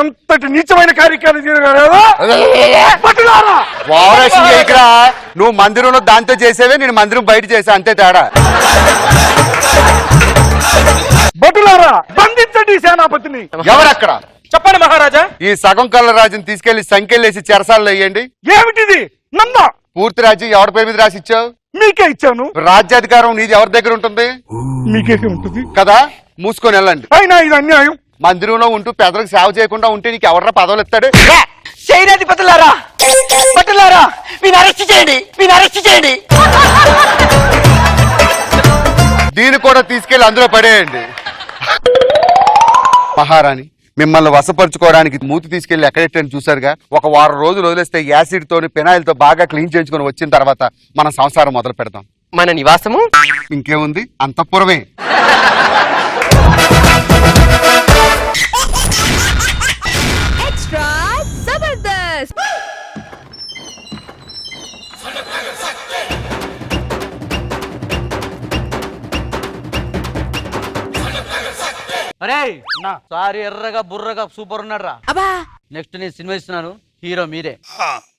ఎంతటి నీచమైన కార్యక్రమం చేయగలరా? భటులారా! వారసి చేయకురా, నువ్వు మందిరంలో దాంతో చేసేవే, నేను మందిరం బయట చేసా, అంతే తేడా. భటులారా బంధించండి ఈ సేనాపతిని. ఎవరక్కడ? చెప్పండి మహారాజా. ఈ సగం కళ్ళ రాజుని తీసుకెళ్లి సంఖ్యలేసి చెరసాల్లో వేయండి. ఏమిటిది? నన్నా పూర్తి రాజ్యం ఎవరి పేరు మీద రాసి ఇచ్చావు? మీకే ఇచ్చాను. రాజ్యాధికారం నీది ఎవరి దగ్గర ఉంటుంది మీకే ఉంటుంది కదా, మూసుకొని వెళ్ళండి. అయినా ఇది అన్యాయం. మందిరంలో ఉంటూ పెదలకు సేవ చేయకుండా ఉంటే నీకు ఎవరన్నా పదవులు ఇస్తాడు? సేనాధిపతులారా భటులారా వీని అరెస్ట్ చేయండి, వీని అరెస్ట్ చేయండి. దీన్ని కూడా తీసుకెళ్లి అందులో పడేయండి. మహారాణి మిమ్మల్ని వశపరుచుకోవడానికి మూతి తీసుకెళ్లి ఎక్కడెట్టని చూసారుగా. ఒక వారం రోజులు వదిలేస్తే యాసిడ్ తోని ఫినాయిల్ తో బాగా క్లీన్ చేయించుకొని వచ్చిన తర్వాత మన సంసారం మొదలు పెడతాం. మన నివాసము ఇంకేముంది, అంతఃపురమే. ఎక్స్ట్రా జబర్దస్త్. అరే నా సారీ ఎర్రగా బుర్రగా సూపర్ ఉన్నాడు రా. నెక్స్ట్ నేను సినిమా ఇస్తున్నాను, హీరో మీరే.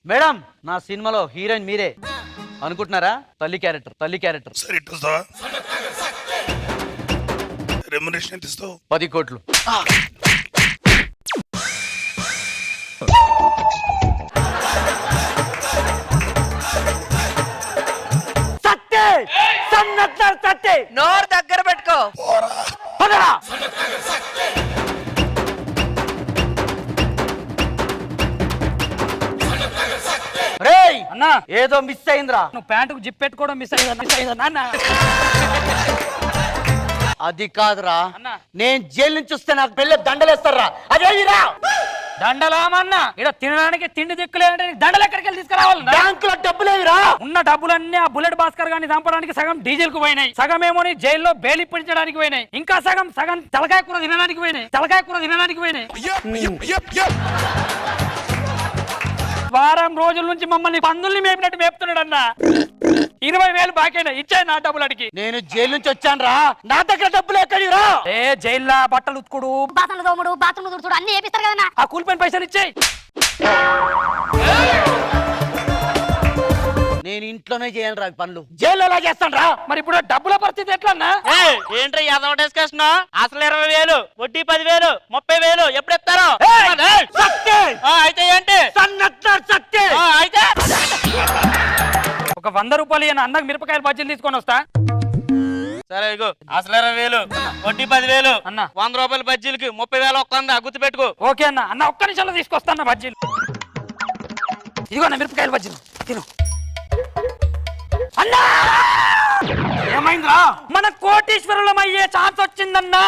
మేడం నా సినిమాలో హీరోయిన్ మీరే అనుకుంటున్నారా? తల్లి క్యారెక్టర్, తల్లి క్యారెక్టర్. 10 కోట్లు. సత్తే సన్నత్తారు సత్తే. నోరు దగ్గర పెట్టుకో. పదరా. రేయ్ అన్నా ఏదో మిస్ అయిందిరా. నువ్వు ప్యాంటుకు జిప్ పెట్టుకోవడం మిస్ అయిందా నాన్న? అది కాదురా, నేను జైలు నుంచి వస్తే నాకు పెళ్ళి దండలేస్తారా? అదేరా దండలామన్నా. ఇక్కడ తినడానికి తిండి దిక్కులేదంటే దండలు ఎక్కడికి వెళ్ళి తీసుకురావాలి? బ్యాంకులో డబ్బులేవిరా. ఉన్న డబ్బులన్నీ ఆ బుల్లెట్ భాస్కర్ గారిని చంపడానికి సగం డీజిల్ కు పోయినాయి, సగం ఏమోని జైల్లో బెయిల్ ఇప్పించడానికి పోయినాయి, ఇంకా సగం తలకాయ కూర తినడానికి పోయినాయి, తలకాయ కూర తినడానికి పోయినాయి. వారం రోజుల నుంచి మమ్మల్ని పందుల్ని మేపినట్టు మేపుతున్నాడు అన్న. 20,000 బాకీనా ఇచ్చాయి నా డబ్బులు అడిగి. నేను జైలు నుంచి వచ్చాను రా, నా దగ్గర డబ్బులు ఎక్కడిరా? ఏ జైల్లో బట్టలు ఉతుకుడు, బాత్రూమ్ తోముడు, బాత్రూమ్ తుడుచుడు అన్ని చేపిస్తారు కదా. ఆ కూలిపోయిన పైసలు ఇచ్చాయి. నేను ఇంట్లోనే చేయాలి రా పనులు, జైల్లో ఎలా చేస్తాను రా? మరి ఇప్పుడు డబ్బుల పరిస్థితి ఎట్లన్నా? ఏంట్రా యాదవ డిస్కషన్? అసలు 20,000 వడ్డీ 10,000 30,000 ఎప్పుడు ఎత్తారో? అయితే ఏంటి సత్తే? అయితే ఒక 100 రూపాయలు ఈయన అన్నకు మిరపకాయల బజ్జీలు తీసుకొని వస్తా. సరే ఇగో అసలు 20,000 వడ్డీ 10,000 అన్న. 100 రూపాయల బజ్జీలకి 30,000 ఒక్క గుర్తు పెట్టుకో. ఓకే అన్న. అన్న ఒక్క నిమిషంలో తీసుకొస్తాను బజ్జీలు. ఇదిగో అన్న మిరపకాయల బజ్జీలు తిను అన్నా. ఏమైందిరా? మన కోటీశ్వరులం అయ్యే ఛాన్స్ వచ్చిందన్నా.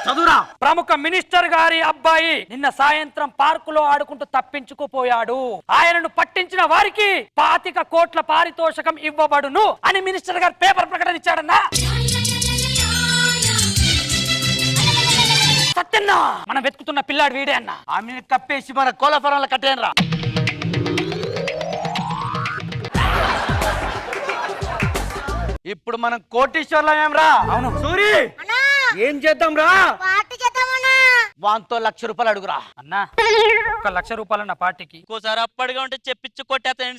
చదువురా. ప్రముఖ మినిస్టర్ గారి అబ్బాయి నిన్న సాయంత్రం పార్కులో ఆడుకుంటూ తప్పించుకుపోయాడు. ఆయనను పట్టించిన వారికి 25 కోట్ల పారితోషకం ఇవ్వబడును అని మినిస్టర్ గారు పేపర్ ప్రకటన ఇచ్చాడన్నా. సత్యన్నా, మనం వెతుకుతున్న పిల్లాడు వీడే అన్నా. ఆమెను కప్పేసి మన కోలఫరంలో కట్టేనరా. ఇప్పుడు మనం కోటీశ్వర్లం ఏమ్రా? అవును. సూరి, ఏం చేద్దాం రా? పార్టీ చేద్దామన్నా. వాంతో 1,00,000 రూపాయలు అడుగురా. అన్నా, 1,00,000 రూపాయలు నా పార్టీకి. ఇంకోసారి అప్పటిగా ఉంటే చెప్పించి కొట్టేస్తాను.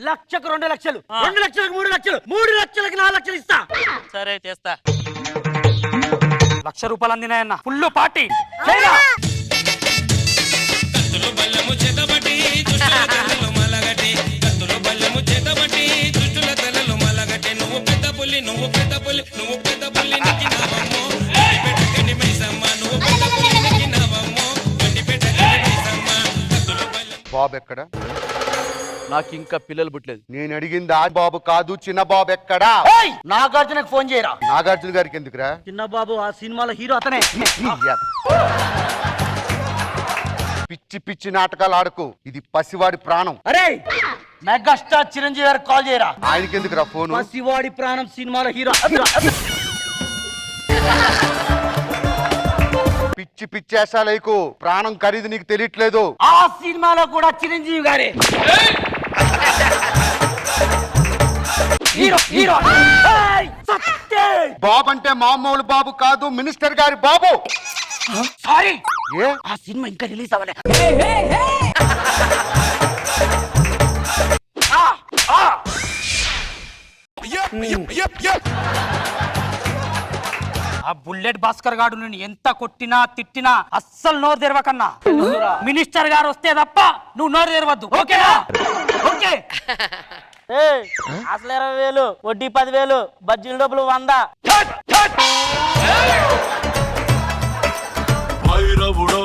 1,00,000కు 2 లక్షలు, 2 లక్షలకు 3 లక్షలు, 3 లక్షలకు 4 లక్షలు ఇస్తా. సరే చేస్తా. 1,00,000 రూపాయలు అందినాయన్న. ఫుల్ పార్టీ చేయరా. బాబు ఎక్కడ? నాకు ఇంకా పిల్లలు పుట్టలేదు. నేను అడిగింది ఆ బాబు కాదు, చిన్న బాబు ఎక్కడా? నాగార్జునకు ఫోన్ చేయరా. నాగార్జున గారికి ఎందుకురా? చిన్న బాబు ఆ సినిమాలో హీరో అతనే. పిచ్చి పిచ్చి నాటకాలు ఆడకు, ఇది పసివాడి ప్రాణం. అరే, మెగాస్టార్ చిరంజీవి గారికి కాల్ చేయరా. ఆయనకి ఎందుకురా ఫోన్? పసివాడి ప్రాణం సినిమాలో హీరో. పిచ్చి పిచ్చి వేషాలేకు, ప్రాణం ఖరీదు నీకు తెలియట్లేదు. ఆ సినిమాలో కూడా చిరంజీవి గారే హీరో. హీరో బాబు అంటే మామూలు బాబు కాదు, మినిస్టర్ గారి బాబు. సారీ, ఏ ఆ సినిమా ఇంకా రిలీజ్ అవ్వలే. ఆ బుల్లెట్ భాస్కర్ గాడు నేను ఎంత కొట్టినా తిట్టినా అస్సలు నోరు తెరవకన్నా. మినిస్టర్ గారు వస్తే తప్ప నువ్వు నోరు తెరవద్దు. ఓకేనా? ఓకే. అసలు 20,000, వడ్డీ 10,000, బడ్జీల డబ్బులు 100. భైరవుడో,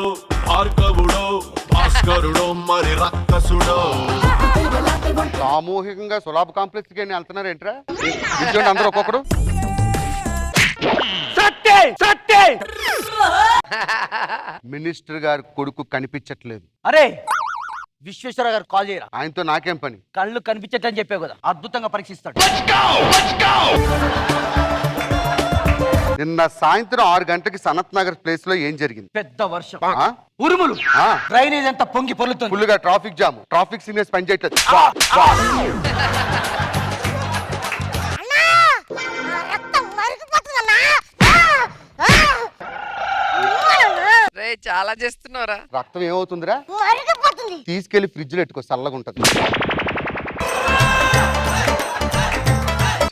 భార్గవుడో, భాస్కరుడో, మరి రక్కసుడో. సామూహికంగా సులాబ్ కాంప్లెక్స్ కి వెళ్తున్నారు ఏంట్రా? కూర్చోండి అందరూ ఒక్కొక్కడు. మినిస్టర్ గారి కొడుకు కనిపించట్లేదు. అరే, విశ్వేశ్వర గారు కాల్ చేయరా. ఆయనతో నాకేం పని? కళ్ళు కనిపించట్లని చెప్పావు కదా, అద్భుతంగా పరీక్షిస్తాడు. నిన్న సాయంత్రం 6 గంటలకి సనత్ నగర్ ప్లేస్ లో ఏం జరిగింది? పెద్ద వర్షం, ఆ? ఉరుములు, ఆ. డ్రైనేజ్ అంతా పొంగి పొర్లుతుంది. ఫుల్ గా ట్రాఫిక్ జామ్, ట్రాఫిక్ సిగ్నల్స్ పనిచేయట్లేదు. అన్నా, నా రక్తం మరిగిపోతుందన్నా. చాలా చేస్తున్నారా? రక్తం ఏమవుతుందిరా? మరిగిపోతుంది. తీసుకెళ్లి ఫ్రిడ్జ్ లో పెట్టుకో, చల్లగా ఉంటది.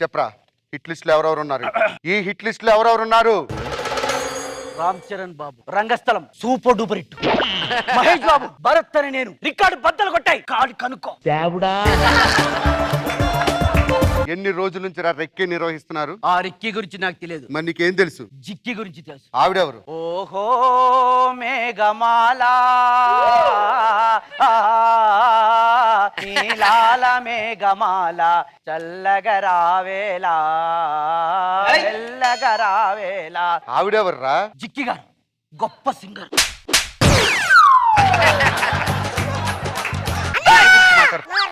చెప్పరా, హిట్ లిస్ట్ లో ఎవరెవరు ఉన్నారు? ఈ హిట్ లిస్ట్ లో ఎవరెవరు ఉన్నారు? రామ్ చరణ్ బాబు రంగస్థలం super duper hit. Mahesh Babu Bharat అని నేను రికార్డు బద్దలు కొట్టాయి. కాడి కనుక్కో. ఎన్ని రోజుల నుంచి రెక్కి నిర్వహిస్తున్నారు? ఆ రిక్కీ గురించి నాకు తెలియదు. మరి నీకేం తెలుసు? జిక్కి గురించి తెలుసు. ఆవిడెవరు? ఓహో మేఘమాల నీలాల మేఘమాల చల్లగరావేలా చల్లగరావేలా. ఆవిడెవర్రా? జిక్కి గారు గొప్ప సింగర్. నా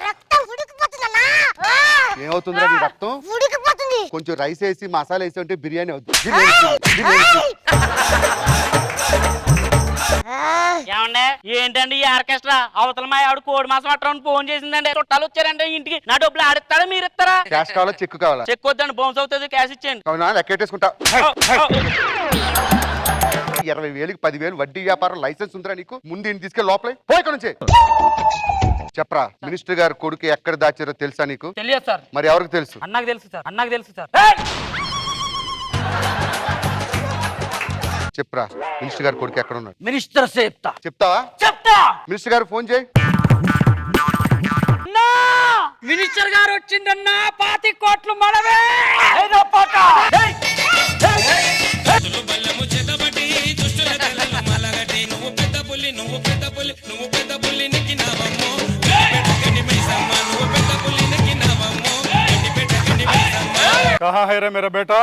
రక్తం ఉడికిపోతుందన్నా. ఏమవుతుందిరా నీ రక్తం? ఉడికిపోతుంది. కొంచెం రైస్ వేసి మసాలా వేసి ఉంటే బిర్యానీ అవుతుంది. ఏమండే, ఏంటండి ఈ ఆర్కెస్ట్రా? అవతల మా ఆవిడ కోడి మాసం అట్టని ఫోన్ చేసిందండి. చుట్టాలు వచ్చారంటే ఇంటికి. నా డబ్బులు ఆడిస్తాడా మీరు ఇస్తారా? క్యాష్ కావాలా చెక్ కావాలా? చెక్ వద్దండి, బౌన్స్ అవుతుంది. క్యాష్ ఇచ్చేయండి. అవునా, లెక్కెట్టేసుకుంటా. 20,000కి 10,000 వడ్డీ వ్యాపారం లైసెన్స్ ఉందిరా నీకు? ముందు ఇంటి తీసుకెళ్ళి లోపలే పో ఇక్కడ నుంచి. చెప్పరా, మినిస్టర్ గారు కొడుకు ఎక్కడ దాచారో తెలుసా నీకు? తెలియదు సార్. మరి ఎవరికి తెలుసు? అన్నకు తెలుసు సార్. అన్నకు తెలుసు సార్. చెప్పరా, మినిస్టర్ గారు కొడుకు ఎక్కడ ఉన్నాడు? మినిస్టర్ చెప్తా. చెప్తావా? చెప్తా. మినిస్టర్ గారు ఫోన్ చేయి. మినిస్టర్ గారు వచ్చిందన్నా. 25 కోట్లు మనవే. నువ్వు పెద్ద పులి, నువ్వు పెద్ద పులి, నీకి నావమ్మో. పెట్టుకొని మైసమ్మ, నువ్వు పెద్ద పులి. कहाँ है रे मेरा बेटा?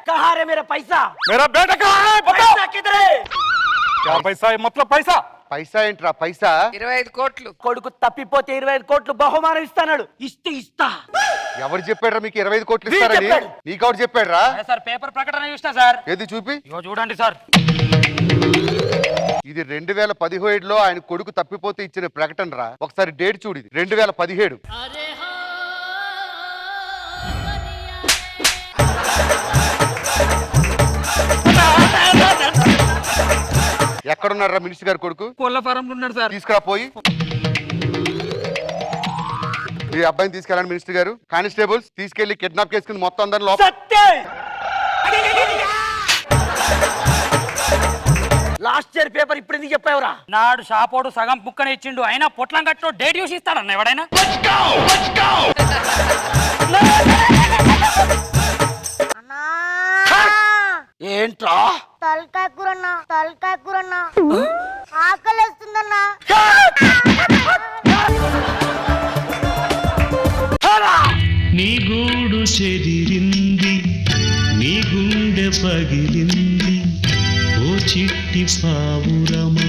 कहाँ रे मेरा पैसा? मेरा बेटा कहाँ है? बताओ। पैसा किधर है? क्या पैसा है? मतलब पैसा? పైసా ఏంట్రా పైసా? 25 కోట్లు. కొడుకు తప్పిపోతే 25 కోట్లు బహుమానం ఇస్తాడు. ఇస్తా. ఎవరు చెప్పాడ్రా మీకు 25 కోట్లు ఇస్తారని? చెప్పాడు. నీకెవరు చెప్పాడ్రా? సార్ పేపర్ ప్రకటన చూసినా సార్. ఏది చూపి. ఇగో చూడండి సార్. ఇది 2017లో ఆయన కొడుకు తప్పిపోతే ఇచ్చిన ప్రకటన రా. ఒకసారి డేట్ చూడు. ఇది 2017. ఎక్కడున్నారా మినిస్టర్ గారి కొడుకు? కోళ్ళ ఫారంలో ఉన్నాడు సార్. తీసుకురా పోయి. మీ అబ్బాయిని తీసుకెళ్ళండి మినిస్టర్ గారు. కానిస్టేబుల్స్ తీసుకెళ్లి కిడ్నాప్ చేసుకుని మొత్తం అందరిని లోపల. లాస్ట్ ఇయర్ పేపర్ ఇప్పుడు ఎందుకు చెప్పావురా? నాడు షాపోడు సగం ముక్కనే ఇచ్చిండు, అయినా పొట్లం కట్టో డేట్ చూసి ఇస్తాడన్న ఎవడైనా. అన్నా ఏంట్రా? తలకాయ కూరన్నా ఆకలేస్తుందన్నా. నీ గూడు చెదిరింది, నీ గుండె పగిలింది, ఓ చిట్టి పావురమా.